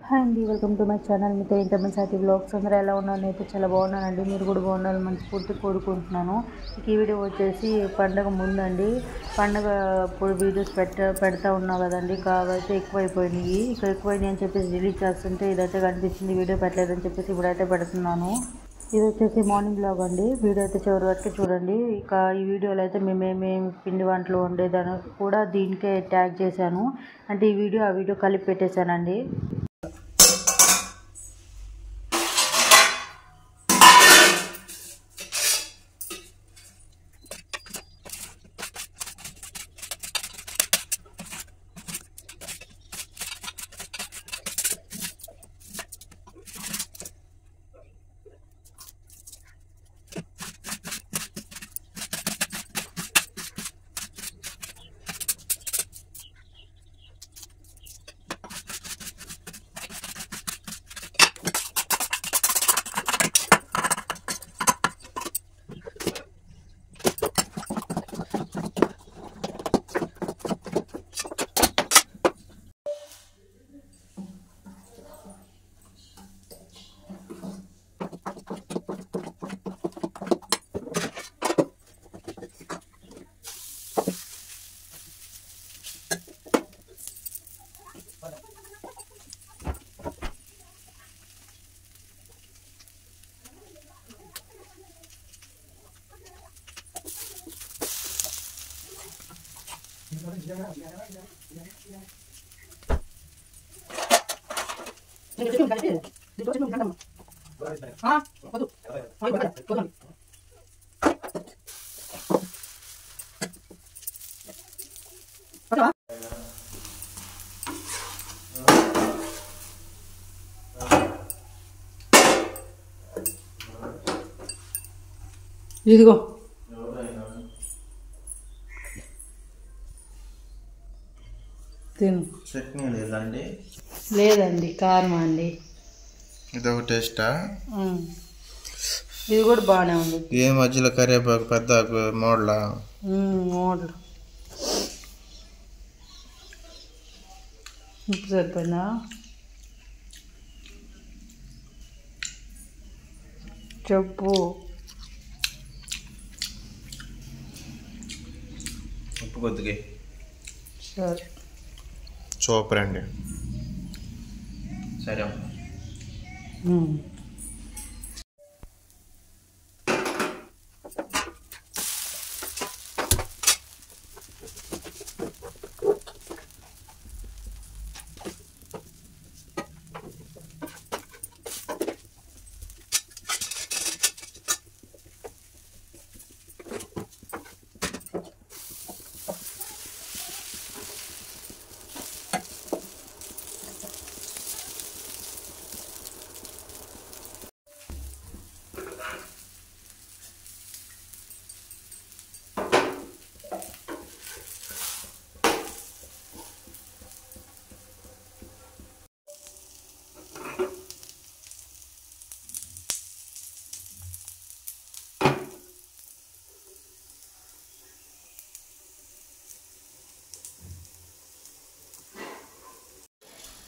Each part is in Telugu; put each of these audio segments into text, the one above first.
హాయ్ అండి, వెల్కమ్ టు మై ఛానల్. మీతో ఇంటర్మీడియట్ సాటి వ్లాగ్స్. అందరూ ఎలా ఉన్నారు? నేనైతే చాలా బాగున్నానండి. మీరు కూడా బాగున్నారని మనస్ఫూర్తిగా కోరుకుంటున్నాను. ఈ వీడియో వచ్చేసి పండగ ముందండి. పండగ ఇప్పుడు వీడియోస్ పెడతా ఉన్నా కదండి, కావైతే ఎక్కువైపోయినాయి. ఎక్కువైనాయి అని చెప్పేసి డిలీట్ చేస్తుంటే ఇదైతే కనిపించింది, వీడియో పెట్టలేదని చెప్పేసి ఇప్పుడైతే పెడుతున్నాను. ఇది వచ్చేసి మార్నింగ్ బ్లాగ్ అండి. వీడియో అయితే చివరి వరకు చూడండి. ఇక ఈ వీడియోలో అయితే మేమేమి పిండి వంటలు వండేదాన్ని కూడా దీనికే ట్యాగ్ చేశాను. అంటే ఈ వీడియో ఆ వీడియో కలిపి పెట్టేశానండి. ఇదిగో తిను. చట్నీ లేదండి? లేదండి, కారం అండి. ఇదొక టేస్టా? ఇది కూడా బాగానే ఉంది. ఏ మధ్యలో కరివేపాకు పెద్ద మోడలా? మోడల్. ఉప్పు సరిపోయిందా? చెప్పు. ఉప్పు కొద్దిగా. సరే, సూపర్ అండి. సరే.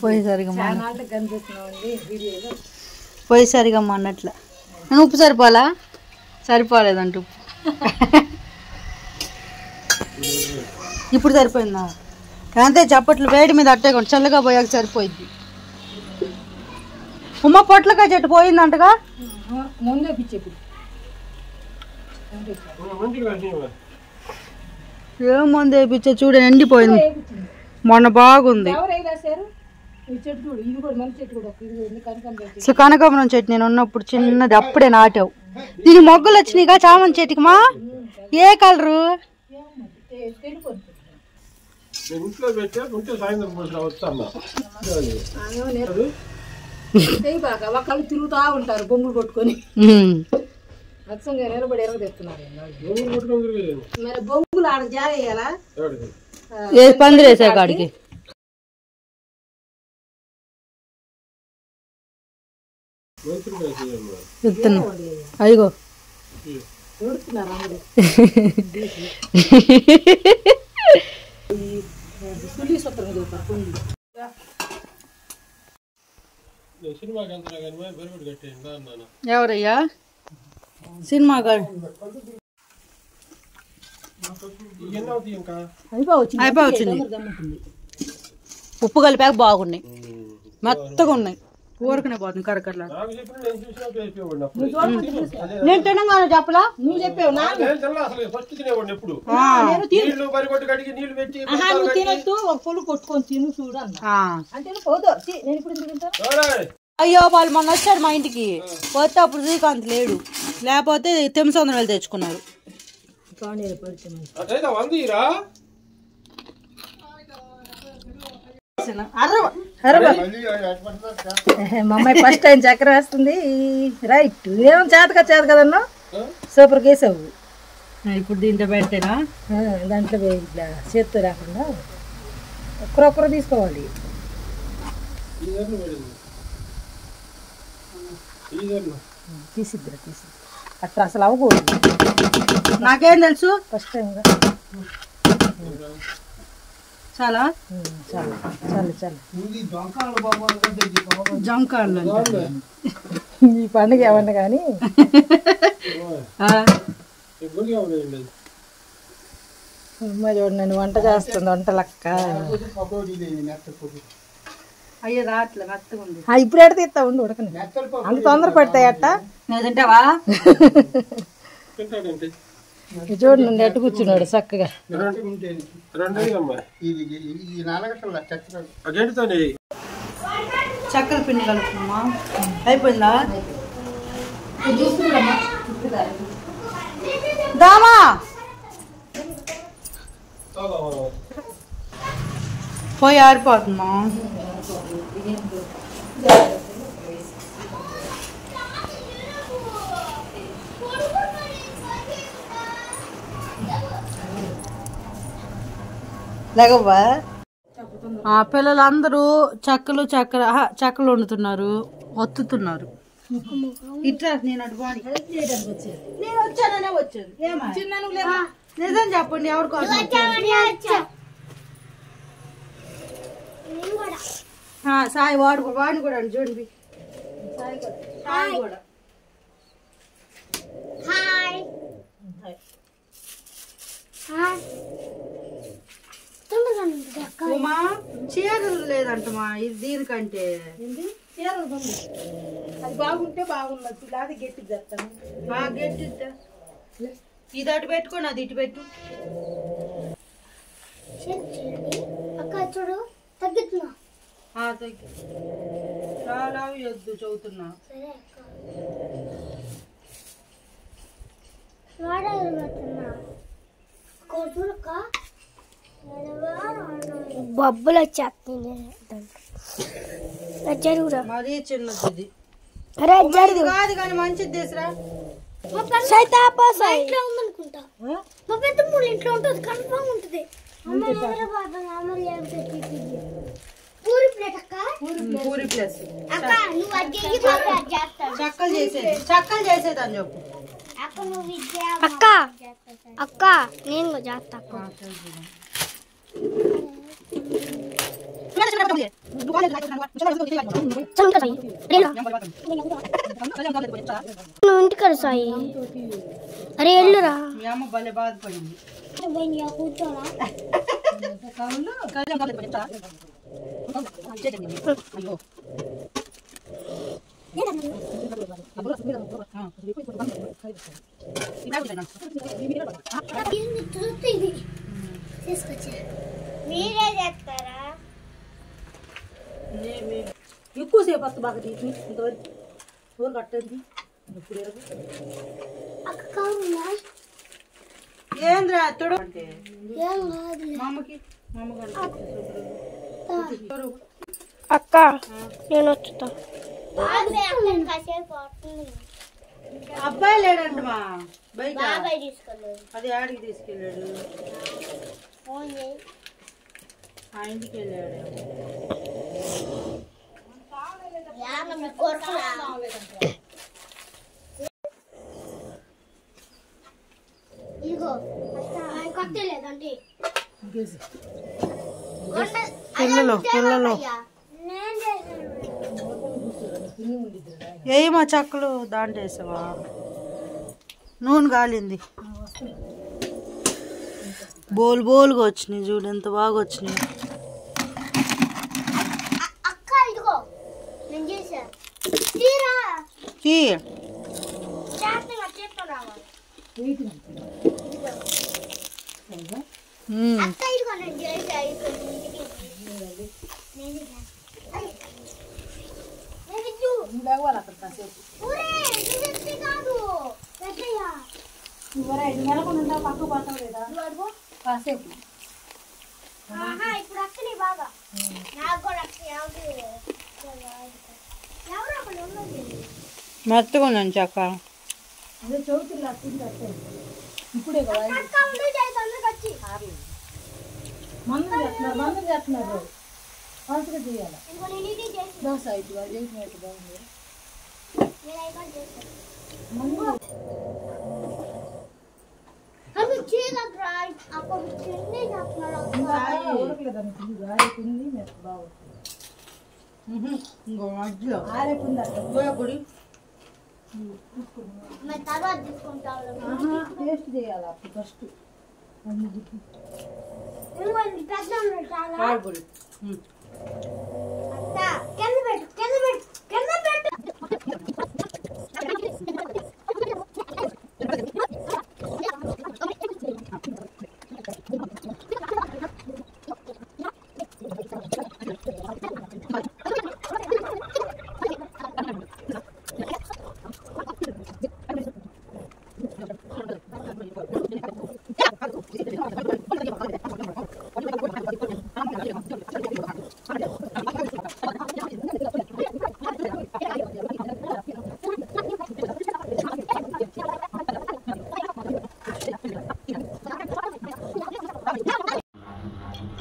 పోయేసరిగా అన్నట్ల నేను ఉప్పు సరిపోలా, సరిపోలేదంట ఉప్పు. ఇప్పుడు సరిపోయిందా? అంతే, చప్పట్లు వేడి మీద అట్టే కొంచెం చల్లగా పోయాక సరిపోయింది. ఉమ్మ పొట్లకాయ చెట్టు పోయిందంటగా. ఏం మందు వేయించా చూడండి, ఎండిపోయింది. మొన్న బాగుంది. అసలు కనకాంబరం చెట్టు నేను ఉన్నప్పుడు చిన్నది, అప్పుడే నాటావు. దీని మొగ్గలు వచ్చినాయిగా చామంతి చెట్టుకి. మా ఏ కలరు? తిరుగుతా ఉంటారు బొంగులు కొట్టుకొని. నిలబడి ఎరగదెత్తున్నారు. మరి బొంగులు ఆడ జారేయాలా? పందిరి వేసా కాడికి. అయ్యో సినిమాకి వెళ్తున్నా కానీ బెరుబడి కట్టేయండి అన్నాను. ఎవరయ్యా సినిమా అయిపోవచ్చింది. ఉప్పు కలిపాక బాగున్నాయి, మెత్తగా ఉన్నాయి, ఊరకనే పోతుంది కరకరలా. నేను తినగానే చెప్పలా, నువ్వు చెప్పావు తినొద్దు, ఒక పులు కొట్టుకొని తిను చూడు అయ్యో వాళ్ళు మొన్న వచ్చారు మా ఇంటికి, పోతే అప్పుడు శ్రీకాంత్ లేడు, లేకపోతే తెమ్మిసొందరం తెచ్చుకున్నారు. మా అమ్మాయి ఫస్ట్ టైం చక్కెర వేస్తుంది. రైట్, ఏమో చేత కదన్నా, సూపర్ గేసావు. ఇప్పుడు దీంట్లో పెడితేనా దాంట్లో ఇట్లా చేత్తో రాకుండా ఒక్కరొక్కరు తీసుకోవాలి. తీసిద్దిరా అట్లా అసలు అవ్వకూడదు. నాకేం తెలుసు, ఫస్ట్ టైం చాలా చాలు చాలు చాలు. జంకాళ్ళు ఈ పండుగ ఏమన్నా కానీ అమ్మ చూడండి వంట చేస్తుంది, వంట లెక్క. అయ్యో రాట్లే మెత్తగా ఉంది. ఇప్పుడు ఎడ తీస్తా ఉండి ఉడకని, అంత తొందర పడతాయి అట్ట. నువ్వు తింటావా? చూడండి ఎట్టు కూర్చున్నాడు చక్కగా. చక్కెర పిండి కలుపుతున్నా, అయిపోయిందా? దామా పోయి ఆరిపోతుందా? లేకవ్వా పిల్లలందరూ చక్కలు వండుతున్నారు, ఒత్తుతున్నారు. ఇట్లా నేను అటు నేను వచ్చాననే వచ్చాను. నిజం చెప్పండి, ఎవరికోసం సాయి వాడిని కూడా అండి చూడండి. సాయి కూడా ఉమా చీరలు లేదంటమా, ఇది దీనికంటే అది బాగుంటే బాగున్నది, అది గట్టి చేస్తాను. బాగా గట్టి ఇది అటు పెట్టుకోండి, అది ఇటు పెట్టు. చూడు తగ్గుతున్నా, చాలా వద్దు చదువుతున్నా. బొబ్బలు వచ్చేస్తుంది జరుగురా. మరీ చిన్నది కాదు కానీ మంచిది తీసురా. ఇంట్లో ఉందనుకుంటా, మా పెద్ద మూడు ఇంట్లో ఉంటుంది, కన్ఫర్మ్ ఉంటుంది. పూరి ప్లేట్ అక్క, పూరి ప్లస్ అక్క నువ్వు చక్కలు చేసేది అని చెప్పు. అక్క అక్క నేను చేస్తా. నువ్వు ఇంటికి సాయి, అరే ఎల్లురా. మీ అమ్మ భలే బాధపడింది. కూర్చోరా తీసుకొచ్చా. మీరే చేస్తారా? ఎక్కువసేపు వస్తా బాగా తీసి ఇంతవరకు ఊరు కట్టండి. అక్క ఏంద్రా తొడు అంటే ఏం కాదు. మామకి అక్క నేను వచ్చుతా. అబ్బాయి లేడంట మా బయట, బాబాయ్ తీసుకెళ్ళాడు. అది ఆడికి తీసుకెళ్ళాడు, ఆ ఇంటికి వెళ్ళాడు. ఇదిగో కట్టలేదండి పిల్లలు నేను ఏమో చెక్కలు దాంట్లో వేసావా? నూనె కాలింది. బోలుగా వచ్చినాయి చూడు, ఎంత బాగా వచ్చినాయి. అక్క ఇదిగో నేను చేసా తీరా చేస్తున్నా చేస్తా రావాలి అక్క ఇదిగో నేను చేసా కాసేపు ఇప్పుడు అక్కని బాగా నాకు కూడా ఎవరు అక్కడ ఉన్నది మెత్తగా ఉందండి చెక్క. అదే చౌతిలా ఇప్పుడే కదా అక్క ఉండి చేస్తాను వచ్చి మందు చేస్తున్నారు మంచిగా చేయాలి. ఇంకో నేను ఇది చేసి దోశ ఇటు వాళ్ళు చేసినట్టు బాగుంది. నేను అయినా చేస్తాను అవి చీలగ్రా అప్పుడు చిన్ని చేస్తున్నారు ఉడకలేదని ఆరేకుంది మెత్త బాగుంది. ఇంకో మధ్యలో ఆరేకుంది అట్లా గోయకుడి మరి తర్వాత తీసుకుంటాను టేస్ట్ చేయాలి అప్పుడు ఫస్ట్ ఇంకోండి పెద్ద ఉన్నాయి చాలా కారపొడి. అత్త కింద పెట్టు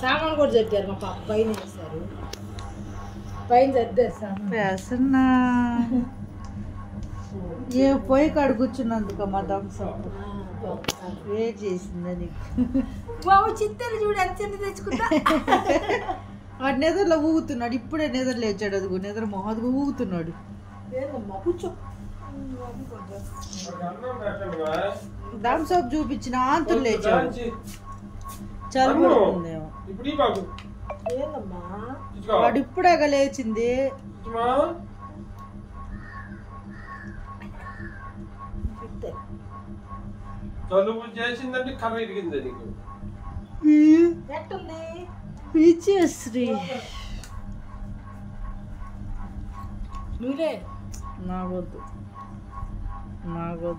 సామాన్ కూడా చెప్పారు మా పాప పైన వేస్తారు పైన చద్దారు సామాన్ వేసన్నా ఏ పొయ్యి కాడ కూర్చున్నందుకు మా దంసం ఏ చేసిందా నీకు? బాబు చిత్తలు చూడు ఎంత చిన్న తెచ్చుకుంటా వాడు నిద్రలో ఊగుతున్నాడు. ఇప్పుడే నిద్ర లేచాడు. అదిగో నిద్ర మొహదుగా ఊగుతున్నాడు. ఏందమ్మా కూర్చో థమ్స్ అప్ చూపించిన ఆంతులు లేచాడు. చలి పడుతుందేమో. ఏందమ్మా వాడు ఇప్పుడేగా లేచింది. జలుబు చేసిందంటే కర్ర ఇరిగింది నీకు. ఎట్టుంది విజయశ్రీ నువ్వే నాగొద్దు బాబు